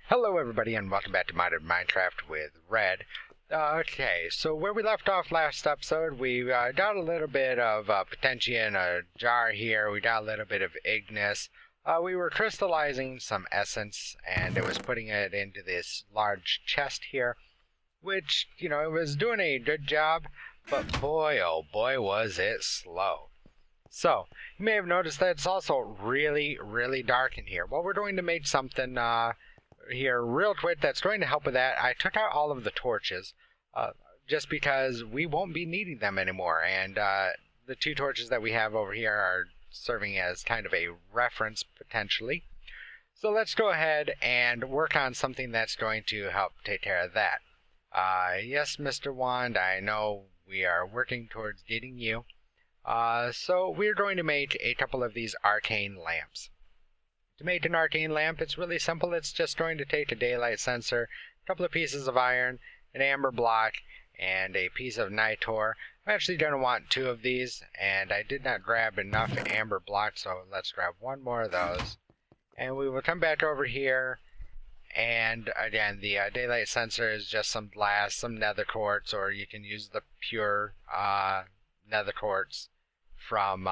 Hello everybody and welcome back to Modern Minecraft with Red. Okay, so where we left off last episode, we got a little bit of potentia in a jar here, we got a little bit of ignis. We were crystallizing some essence and it was putting it into this large chest here, which, you know, it was doing a good job, but boy oh boy was it slow. So, you may have noticed that it's also really dark in here. Well, we're going to make something here real quick that's going to help with that. I took out all of the torches just because we won't be needing them anymore, and the two torches that we have over here are serving as kind of a reference potentially. So let's go ahead and work on something that's going to help take care of that. Yes, Mr. Wand, I know we are working towards getting you. So we're going to make a couple of these arcane lamps. To make an arcane lamp, it's really simple. It's just going to take a daylight sensor, a couple of pieces of iron, an amber block, and a piece of nitor. I'm actually going to want two of these, and I did not grab enough amber blocks, so let's grab one more of those. And we will come back over here, and again, the daylight sensor is just some glass, some nether quartz, or you can use the pure nether quartz from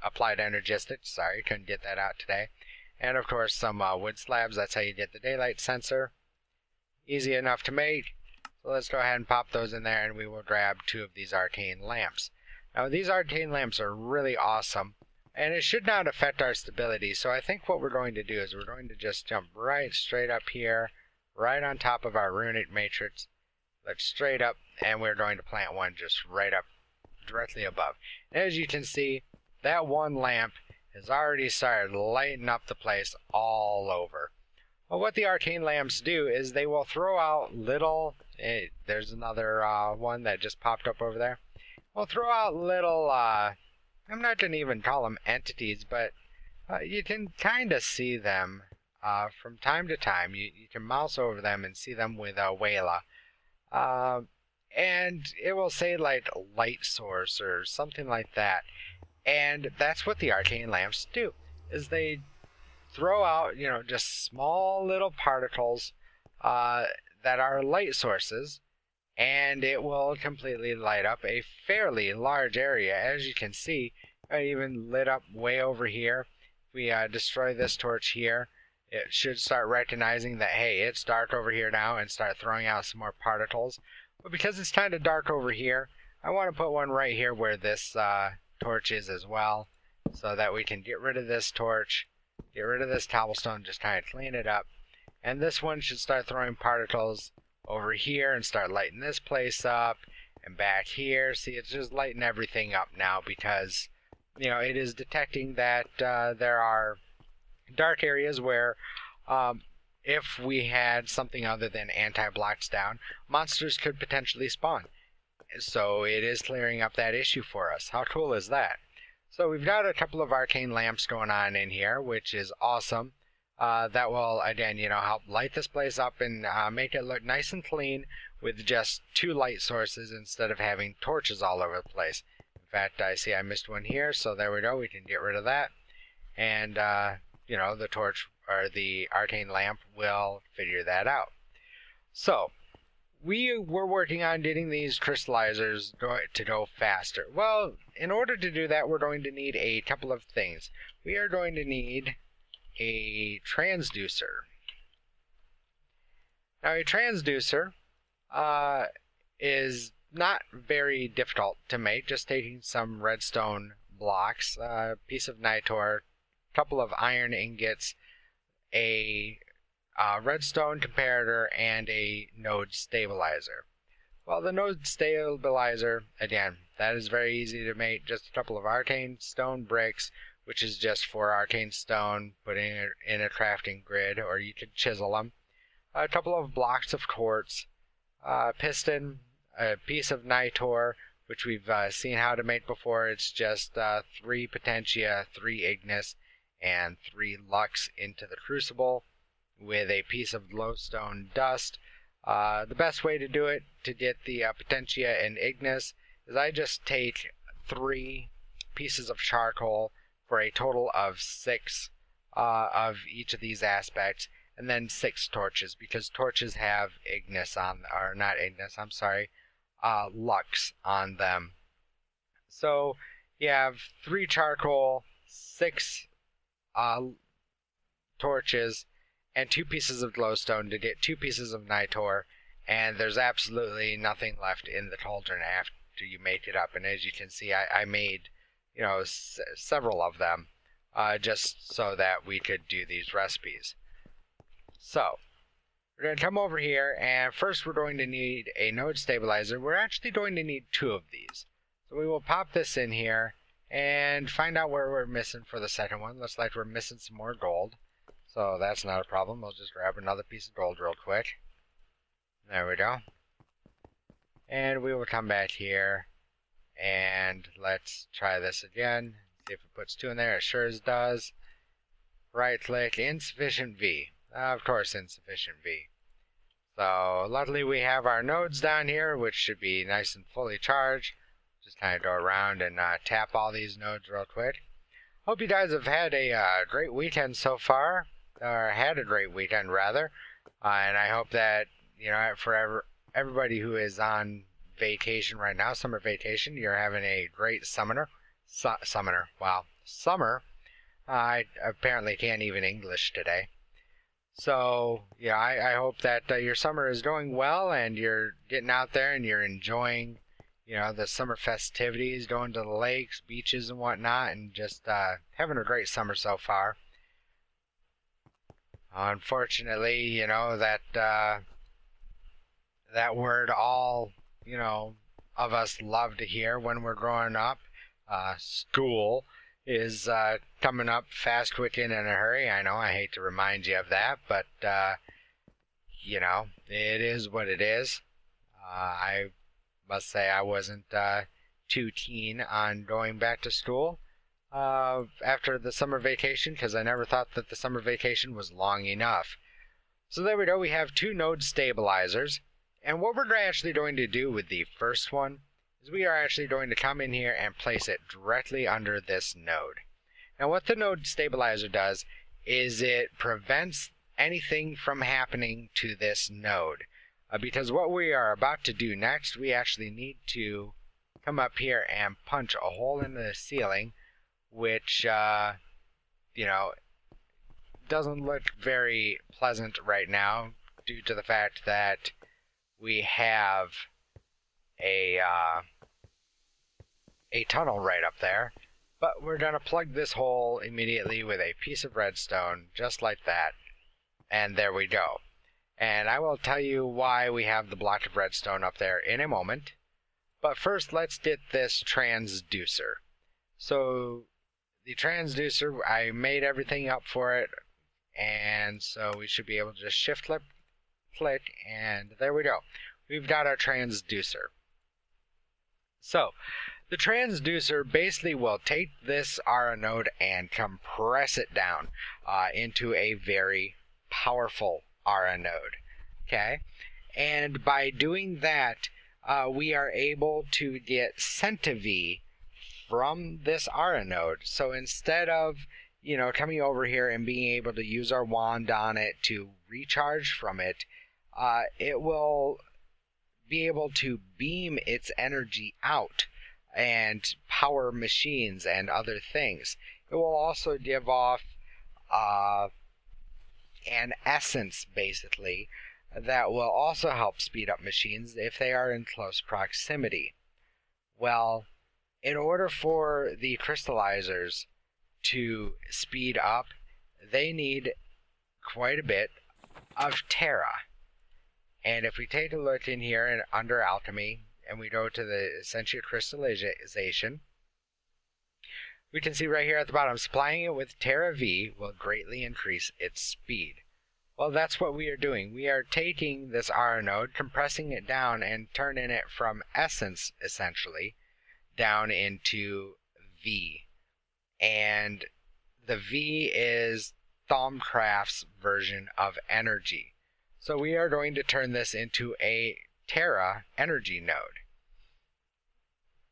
Applied Energistics. Sorry, couldn't get that out today. And of course some wood slabs. That's how you get the daylight sensor. Easy enough to make. So let's go ahead and pop those in there and we will grab two of these arcane lamps. Now these arcane lamps are really awesome and it should not affect our stability. So I think what we're going to do is we're going to just jump right straight up here, right on top of our runic matrix. Let's straight up, and we're going to plant one just right up directly above. And as you can see, that one lamp has already started lighting up the place all over. Well, what the arcane lamps do is they will throw out little, there's another one that just popped up over there. We'll throw out little, I'm not going to even call them entities, but you can kind of see them from time to time. You can mouse over them and see them with Wayla. And it will say like light source or something like that. And that's what the arcane lamps do, is they throw out, you know, just small little particles that are light sources, and it will completely light up a fairly large area. As you can see, it even lit up way over here. If we destroy this torch here, it should start recognizing that, hey, it's dark over here now, and start throwing out some more particles. But because it's kind of dark over here, I want to put one right here where this torch is as well, so that we can get rid of this torch, get rid of this cobblestone, just kind of clean it up. And this one should start throwing particles over here and start lighting this place up, and back here. See, it's just lighting everything up now because, you know, it is detecting that there are dark areas where if we had something other than anti-blocks down, monsters could potentially spawn. So it is clearing up that issue for us. How cool is that? So we've got a couple of arcane lamps going on in here, which is awesome. That will, again, you know, help light this place up and make it look nice and clean with just two light sources instead of having torches all over the place. In fact, I see I missed one here, so there we go. We can get rid of that. And, you know, the torch or the arcane lamp will figure that out. So we were working on getting these crystallizers to go faster. Well, in order to do that, we're going to need a couple of things. We are going to need a transducer. Now, a transducer is not very difficult to make, just taking some redstone blocks, a piece of nitor, a couple of iron ingots, a redstone comparator, and a node stabilizer. Well, the node stabilizer, again, that is very easy to make. Just a couple of arcane stone bricks, which is just for arcane stone, putting it in a crafting grid, or you could chisel them. A couple of blocks of quartz, piston, a piece of nitor, which we've seen how to make before. It's just 3 potentia, 3 ignis, and 3 lux into the crucible, with a piece of glowstone dust. The best way to do it, to get the potentia and ignis, is I just take 3 pieces of charcoal for a total of 6 of each of these aspects, and then 6 torches, because torches have Ignis on, or not Ignis, I'm sorry, Lux on them. So you have 3 charcoal, 6 torches, and 2 pieces of glowstone to get 2 pieces of nitor, and there's absolutely nothing left in the cauldron after you make it up. And as you can see, I made, you know, several of them just so that we could do these recipes. So we're going to come over here, and first we're going to need a node stabilizer. We're actually going to need 2 of these. So we will pop this in here and find out where we're missing for the second one. Looks like we're missing some more gold. So that's not a problem. We'll just grab another piece of gold real quick. There we go. And we will come back here and let's try this again. See if it puts 2 in there. It sure as does. Right click, insufficient V. Of course, insufficient V. So luckily we have our nodes down here, which should be nice and fully charged. Just kind of go around and tap all these nodes real quick. Hope you guys have had a great weekend so far, or had a great weekend rather, and I hope that, you know, for everybody who is on vacation right now, summer vacation, you're having a great summer. Summer. I apparently can't even English today. So yeah, I hope that your summer is going well and you're getting out there and you're enjoying, you know, the summer festivities, going to the lakes, beaches and whatnot, and just having a great summer so far. Unfortunately, you know, that that word all, you know, of us love to hear when we're growing up, school, is coming up fast, quick, and in a hurry. I know I hate to remind you of that, but, you know, it is what it is. I must say I wasn't too keen on going back to school after the summer vacation, because I never thought that the summer vacation was long enough. So there we go, we have 2 node stabilizers, and what we're actually going to do with the first one is we are actually going to come in here and place it directly under this node. Now what the node stabilizer does is it prevents anything from happening to this node. Because what we are about to do next, we actually need to come up here and punch a hole in the ceiling, which, you know, doesn't look very pleasant right now due to the fact that we have a tunnel right up there. But we're going to plug this hole immediately with a piece of redstone, just like that. And there we go. And I will tell you why we have the block of redstone up there in a moment. But first, let's get this transducer. So the transducer, I made everything up for it, and so we should be able to just shift click, and there we go. We've got our transducer. So the transducer basically will take this RA node and compress it down into a very powerful RA node. Okay, and by doing that, we are able to get centiV from this RA node. So instead of, you know, coming over here and being able to use our wand on it to recharge from it, it will be able to beam its energy out and power machines and other things. It will also give off an essence, basically, that will also help speed up machines if they are in close proximity. Well, in order for the crystallizers to speed up, they need quite a bit of Terra. And if we take a look in here under alchemy and we go to the essential crystallization, we can see right here at the bottom, supplying it with Terra V will greatly increase its speed. Well, that's what we are doing. We are taking this RA node, compressing it down, and turning it from essence, essentially, down into V. And the V is Thaumcraft's version of energy. So we are going to turn this into a Terra energy node.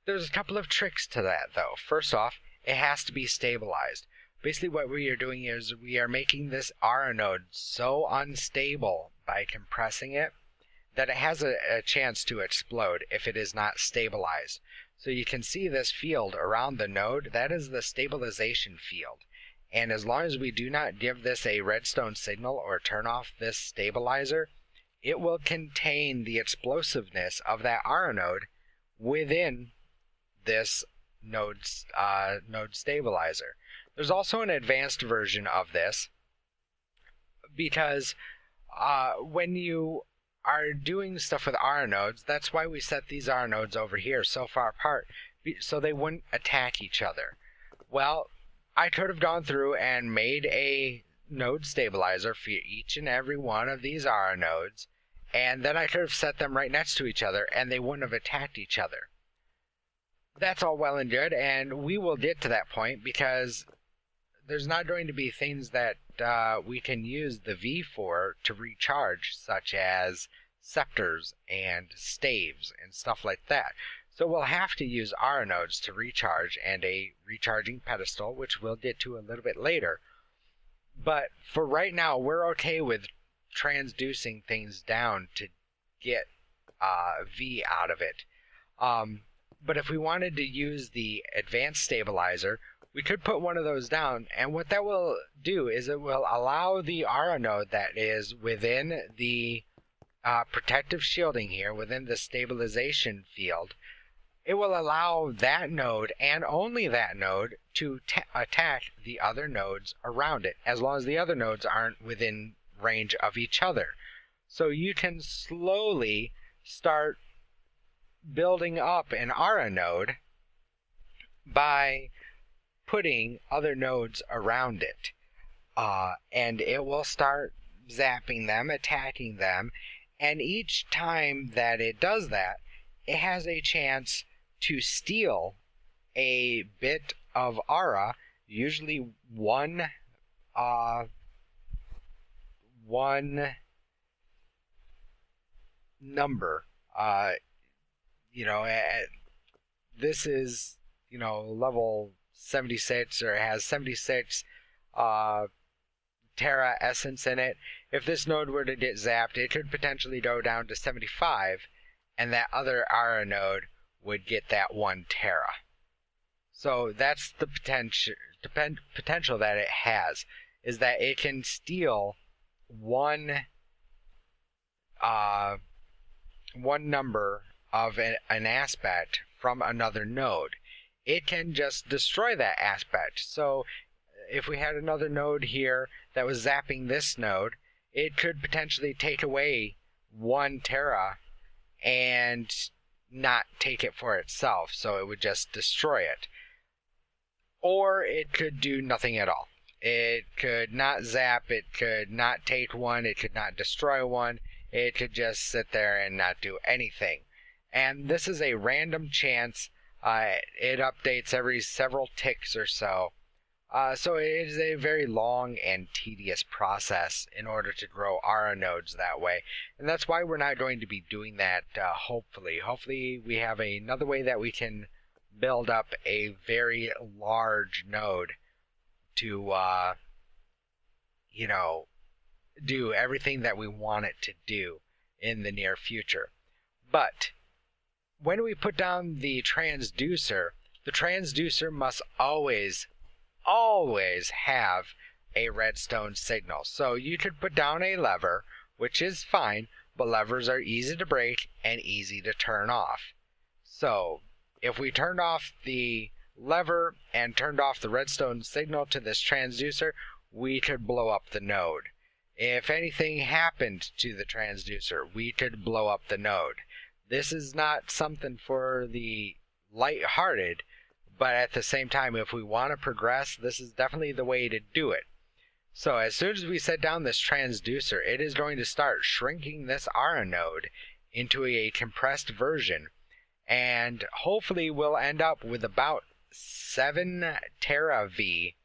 There's a couple of tricks to that, though. First off, it has to be stabilized, Basically what we are doing is we are making this ARA node so unstable by compressing it that it has a chance to explode if it is not stabilized. So you can see this field around the node, that is the stabilization field. And as long as we do not give this a redstone signal or turn off this stabilizer, it will contain the explosiveness of that ARA node within this node stabilizer. There's also an advanced version of this, because when you are doing stuff with ARA nodes, that's why we set these ARA nodes over here so far apart, so they wouldn't attack each other. Well, I could have gone through and made a node stabilizer for each and every one of these ARA nodes, and then I could have set them right next to each other and they wouldn't have attacked each other. That's all well and good, and we will get to that point because there's not going to be things that we can use the V for to recharge, such as scepters and staves and stuff like that. So we'll have to use ARA nodes to recharge, and a recharging pedestal, which we'll get to a little bit later. But for right now, we're okay with transducing things down to get V out of it. But if we wanted to use the advanced stabilizer, we could put one of those down, and what that will do is it will allow the ARA node that is within the protective shielding here, within the stabilization field, it will allow that node and only that node to attack the other nodes around it, as long as the other nodes aren't within range of each other. So you can slowly start building up an ARA node by putting other nodes around it, and it will start zapping them, attacking them, and each time that it does that, it has a chance to steal a bit of ARA, usually one number. This is level 76, or it has 76 Terra essence in it. If this node were to get zapped, it could potentially go down to 75, and that other ARA node would get that 1 Terra. So that's the potential that it has, is that it can steal one number of an aspect from another node. It can just destroy that aspect. So if we had another node here that was zapping this node, it could potentially take away 1 Terra and not take it for itself, so it would just destroy it. Or it could do nothing at all. It could not zap, it could not take 1, it could not destroy 1, it could just sit there and not do anything. And this is a random chance. It updates every several ticks or so. So it is a very long and tedious process in order to grow ARA nodes that way. And that's why we're not going to be doing that, hopefully. Hopefully we have another way that we can build up a very large node to, do everything that we want it to do in the near future. But when we put down the transducer must always have a redstone signal. So you could put down a lever, which is fine, but levers are easy to break and easy to turn off. So if we turned off the lever and turned off the redstone signal to this transducer, we could blow up the node. If anything happened to the transducer, we could blow up the node. This is not something for the light-hearted, but at the same time, if we want to progress, this is definitely the way to do it. So as soon as we set down this transducer, it is going to start shrinking this ARA node into a compressed version, and hopefully we'll end up with about 7 Terra V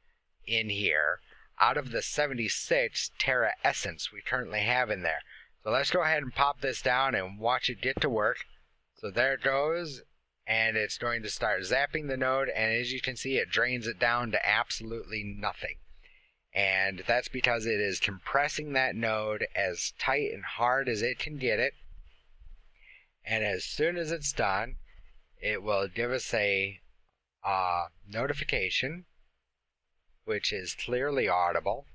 in here out of the 76 Terra essence we currently have in there. So let's go ahead and pop this down and watch it get to work. So there it goes. and it's going to start zapping the node, and as you can see, it drains it down to absolutely nothing. And that's because it is compressing that node as tight and hard as it can get it. And as soon as it's done, it will give us a notification, which is clearly audible.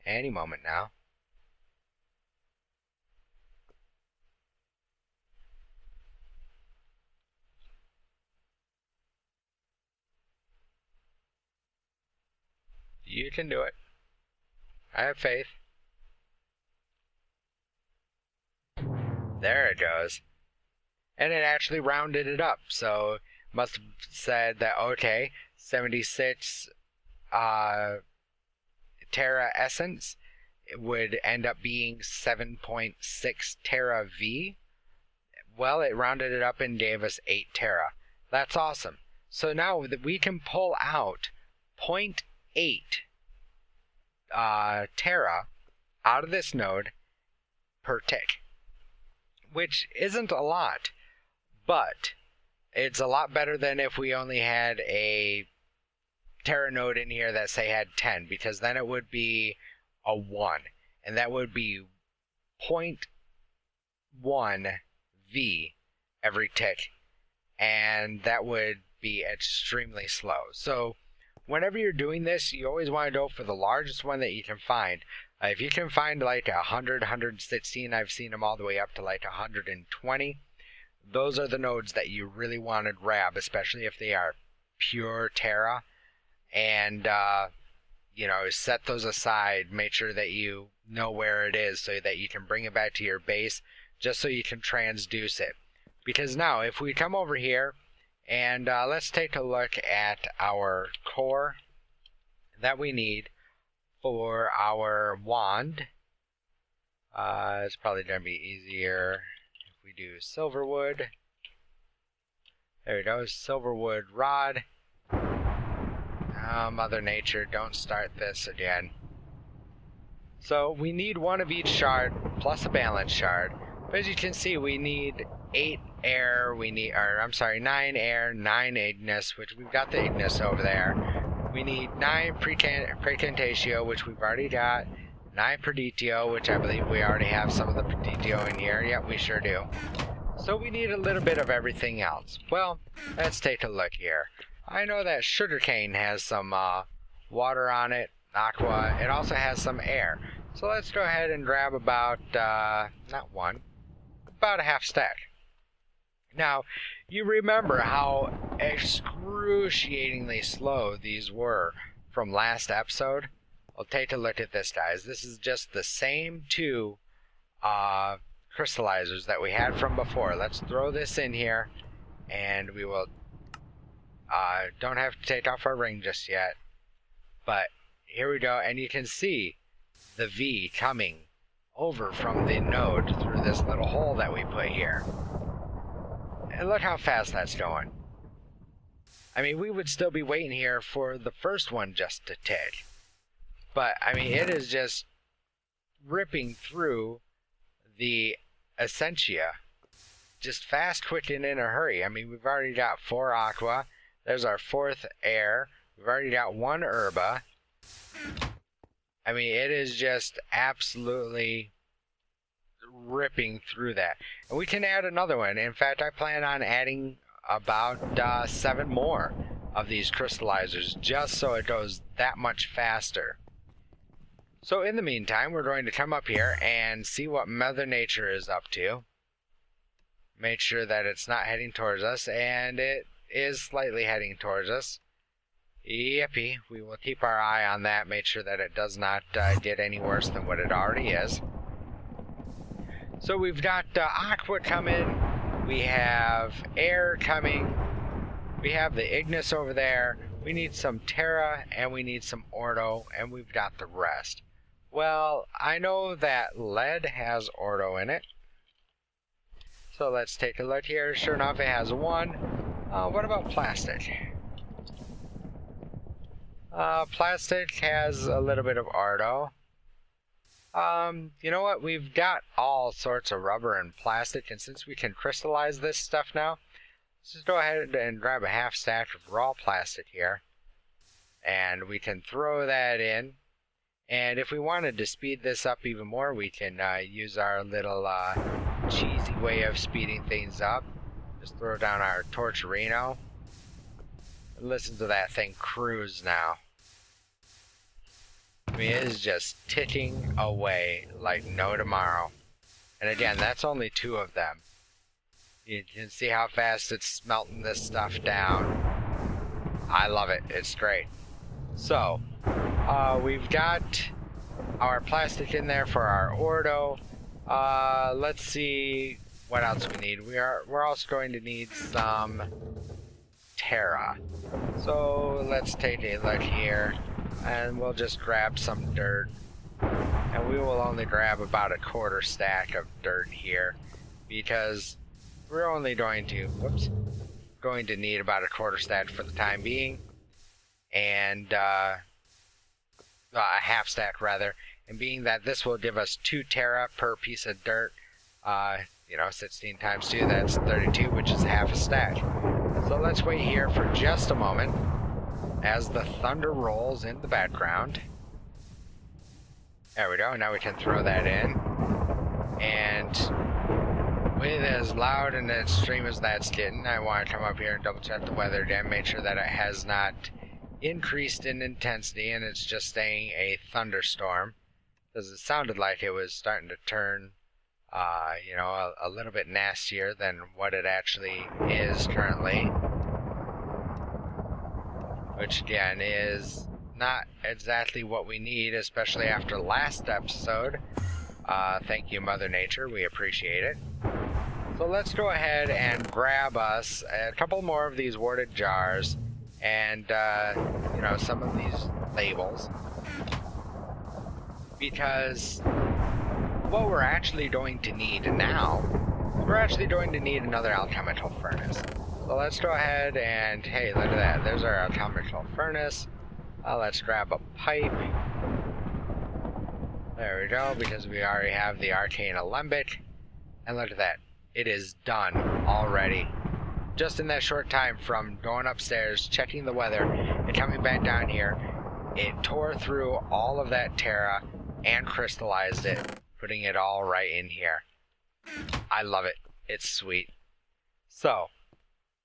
Any moment now. You can do it. I have faith. There it goes. And it actually rounded it up, so must have said that, okay, 76 tera essence would end up being 7.6 tera V. Well, it rounded it up and gave us 8 tera. That's awesome. So now we can pull out 0.8 tera out of this node per tick, which isn't a lot, but it's a lot better than if we only had a tera node in here that, say, had 10, because then it would be a 1, and that would be 0.1 V every tick, and that would be extremely slow. So whenever you're doing this, you always want to go for the largest one that you can find. If you can find like 100, 116, I've seen them all the way up to like 120. Those are the nodes that you really want to grab, especially if they are pure tera. And, set those aside. Make sure that you know where it is so that you can bring it back to your base, just so you can transduce it. Because now, if we come over here, and let's take a look at our core that we need for our wand. It's probably going to be easier if we do silverwood. There we go, silverwood rod. Oh, Mother Nature, don't start this again. So we need one of each shard plus a balance shard. But as you can see, we need 8 air, 9 air, 9 Ignis, which we've got the Ignis over there. We need 9 Precantatio, which we've already got. 9 Perditio, which I believe we already have some of the Perditio in here. Yep, we sure do. So we need a little bit of everything else. Well, let's take a look here. I know that sugarcane has some water on it, aqua. It also has some air. So let's go ahead and grab about, about a half stack. Now, you remember how excruciatingly slow these were from last episode? Well, take a look at this, guys. This is just the same 2 crystallizers that we had from before. Let's throw this in here, and we will don't have to take off our ring just yet. But here we go, and you can see the V coming over from the node through this little hole that we put here. And look how fast that's going. I mean, we would still be waiting here for the first one just to tick. But, I mean, it is just ripping through the Essentia. Just fast, quick, and in a hurry. I mean, we've already got 4 aqua. There's our 4th air. We've already got 1 herba. I mean, it is just absolutely ripping through that. And we can add another one. In fact, I plan on adding about 7 more of these crystallizers, just so it goes that much faster. So in the meantime, we're going to come up here and see what Mother Nature is up to. Make sure that it's not heading towards us, and it is slightly heading towards us. Yippee, we will keep our eye on that, make sure that it does not get any worse than what it already is. So we've got aqua coming, we have air coming, we have the Ignis over there, we need some Terra, and we need some Ordo, and we've got the rest. Well, I know that lead has Ordo in it. So let's take a look here. Sure enough, it has 1. What about plastic? Plastic has a little bit of Ordo. You know what? We've got all sorts of rubber and plastic, and since we can crystallize this stuff now, let's just go ahead and grab a half stack of raw plastic here. And we can throw that in. And if we wanted to speed this up even more, we can use our little cheesy way of speeding things up. Just throw down our Torturino. Listen to that thing cruise now. I mean, it is just ticking away like no tomorrow. And again, that's only 2 of them. You can see how fast it's melting this stuff down. I love it. It's great. So, we've got our plastic in there for our Ordo. Let's see what else we need. We're also going to need some Terra. So let's take a look here, and we'll just grab some dirt. And we will only grab about a 1/4 stack of dirt here, because we're only going to need about a 1/4 stack for the time being. And a half stack rather, and being that this will give us 2 Terra per piece of dirt, 16 times 2, that's 32, which is half a stack. So let's wait here for just a moment as the thunder rolls in the background. There we go, now we can throw that in. And with as loud and extreme as that's getting, I want to come up here and double check the weather again, make sure that it has not increased in intensity and it's just staying a thunderstorm, because it sounded like it was starting to turn a little bit nastier than what it actually is currently, which again is not exactly what we need, especially after last episode. Thank you, Mother Nature, we appreciate it. So let's go ahead and grab us a couple more of these warded jars and some of these labels, because what we're actually going to need now, we're actually going to need another alchemical furnace. So let's go ahead and, hey, look at that, there's our alchemical furnace. Let's grab a pipe. There we go, because we already have the arcane alembic. And look at that, it is done already. Just in that short time from going upstairs, checking the weather, and coming back down here, it tore through all of that Terra and crystallized it, putting it all right in here. I love it. It's sweet. So,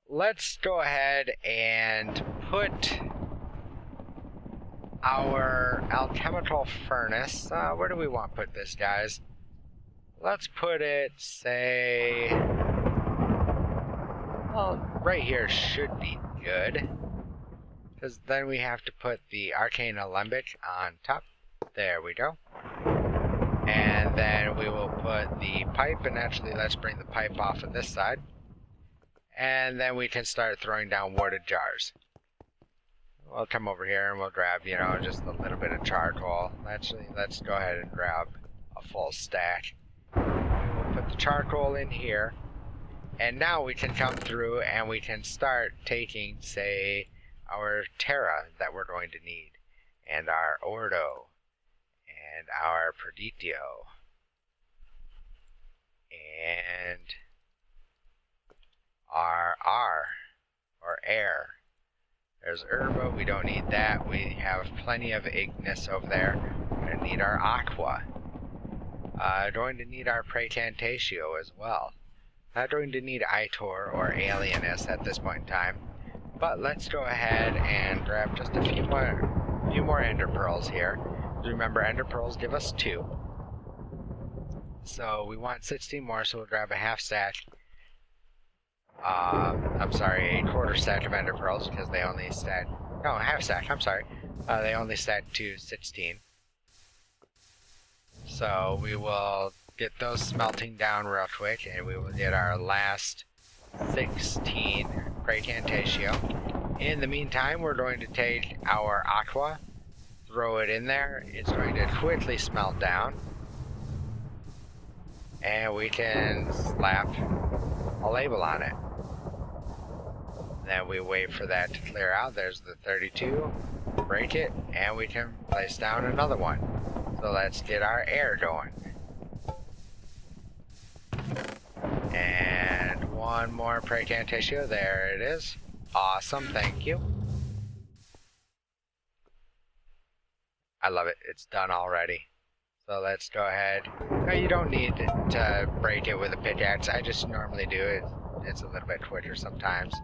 let's go ahead and put our alchemical furnace, where do we want to put this, guys? Let's put it, say, well, right here should be good, because then we have to put the arcane alembic on top. There we go. And then we will put the pipe, and actually let's bring the pipe off of this side. And then we can start throwing down warded jars. We'll come over here and we'll grab, just a little bit of charcoal. Actually, let's go ahead and grab a full stack. We will put the charcoal in here. And now we can come through and we can start taking, say, our Terra that we're going to need, and our Ordo, and our Perditio, and our R, or air. There's Herba, we don't need that. We have plenty of Ignis over there. We're going to need our Aqua. Going to need our Praecantatio as well. Not going to need Itor or Alienist at this point in time, but let's go ahead and grab just a few more Ender Pearls here. Remember, Ender Pearls give us 2. So we want 16 more, so we'll grab a half stack. I'm sorry, a 1/4 stack of Ender Pearls, because they only stack... No, a half stack, I'm sorry. They only stack to 16. So we will get those smelting down real quick, and we will get our last 16 Praecantatio. In the meantime, we're going to take our Aqua, throw it in there. It's going to quickly smelt down, and we can slap a label on it. Then we wait for that to clear out. There's the 32, break it, and we can place down another one. So let's get our air going. And one more Praecan tissue. There it is. Awesome, thank you. I love it. It's done already. So let's go ahead. No, you don't need to break it with a pickaxe. I just normally do it. It's a little bit quicker sometimes.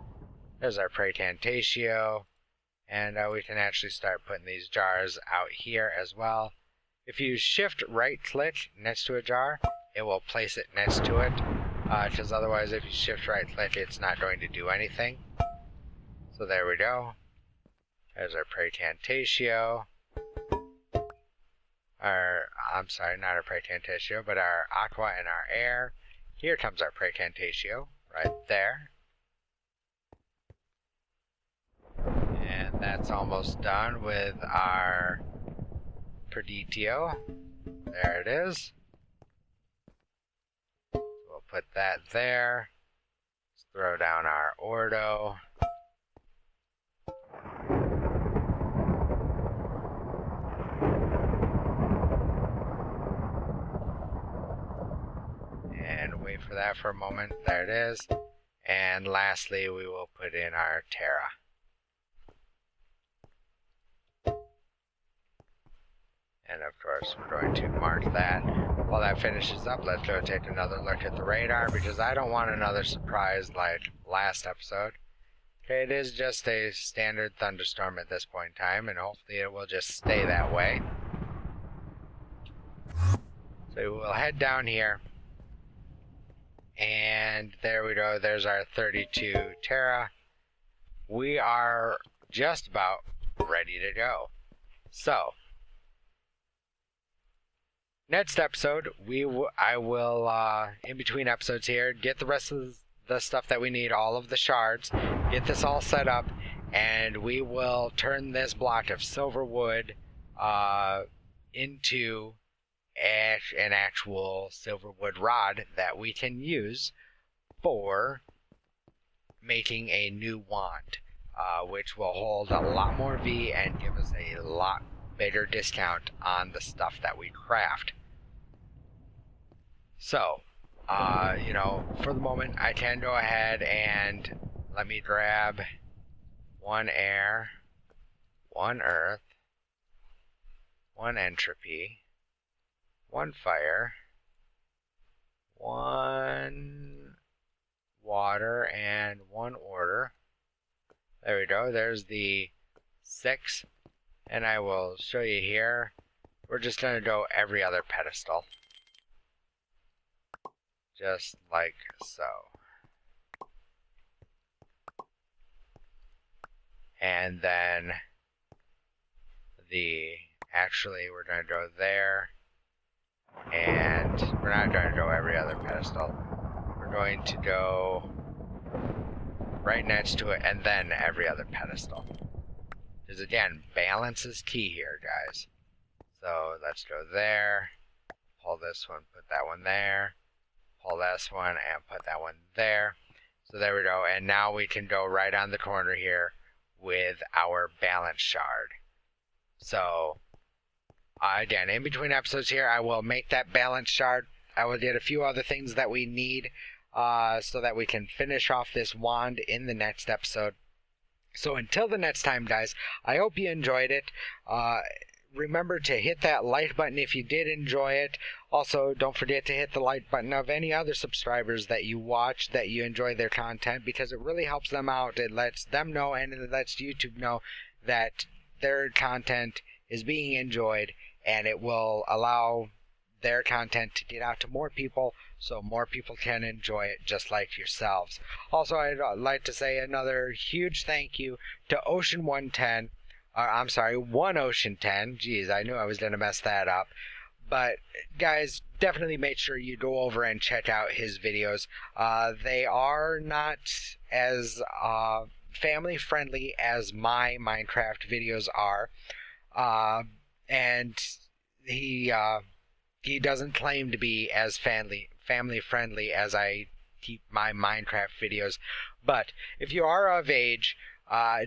There's our Praecantatio. And we can actually start putting these jars out here as well. If you shift right click next to a jar, it will place it next to it. Because otherwise if you shift right click, it's not going to do anything. So there we go. There's our Praecantatio. I'm sorry, not our Praecantatio, but our aqua and our air. Here comes our Praecantatio, right there. And that's almost done with our Perditio. There it is. So we'll put that there. Let's throw down our Ordo. And wait for that for a moment. There it is. And lastly, we will put in our Terra. And of course, we're going to mark that. While that finishes up, let's go take another look at the radar, because I don't want another surprise like last episode. Okay, it is just a standard thunderstorm at this point in time, and hopefully it will just stay that way. So we'll head down here. And there we go, there's our 32 Terra. We are just about ready to go. So, next episode, I will, in between episodes here, get the rest of the stuff that we need, all of the shards, get this all set up, and we will turn this block of silver wood into an actual silver wood rod that we can use for making a new wand, which will hold a lot more V and give us a lot bigger discount on the stuff that we craft. So, you know, for the moment, I can go ahead and let me grab one air, one earth, one entropy, one fire, one water, and one order. There we go. There's the 6. And I will show you here. We're just going to go every other pedestal. Just like so. And then actually we're going to go there. And we're not going to go every other pedestal. We're going to go right next to it and then every other pedestal. Because again, balance is key here, guys. So let's go there. Pull this one, put that one there. Pull this one and put that one there. So there we go. And now we can go right on the corner here with our balance shard. So again, in between episodes here, I will make that balance shard. I will get a few other things that we need so that we can finish off this wand in the next episode. So until the next time, guys, I hope you enjoyed it. Remember to hit that like button if you did enjoy it. Also, don't forget to hit the like button of any other subscribers that you watch, that you enjoy their content, because it really helps them out. It lets them know, and it lets YouTube know that their content is being enjoyed, and it will allow their content to get out to more people, so more people can enjoy it just like yourselves. Also, I'd like to say another huge thank you to Ocean 110. I'm sorry, One Ocean 10. Jeez, I knew I was going to mess that up. But guys, definitely make sure you go over and check out his videos. They are not as family friendly as my Minecraft videos are. And he doesn't claim to be as family friendly as I keep my Minecraft videos. But if you are of age,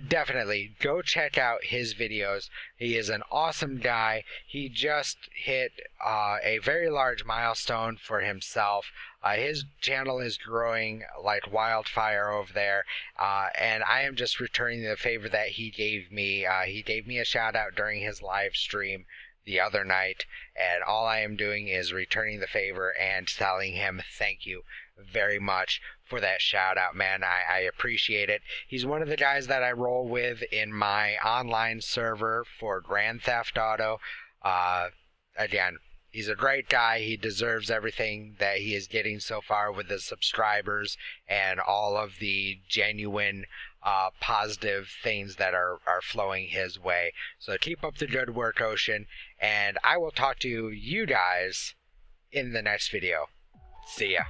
definitely go check out his videos. He is an awesome guy. He just hit a very large milestone for himself. His channel is growing like wildfire over there, and I am just returning the favor that he gave me. He gave me a shout out during his live stream the other night, and all I am doing is returning the favor and telling him thank you very much for that shout out, man. I appreciate it. He's one of the guys that I roll with in my online server for Grand Theft Auto. Again, he's a great guy. He deserves everything that he is getting so far with the subscribers and all of the genuine positive things that are flowing his way. So keep up the good work, Ocean, and I will talk to you guys in the next video. See ya.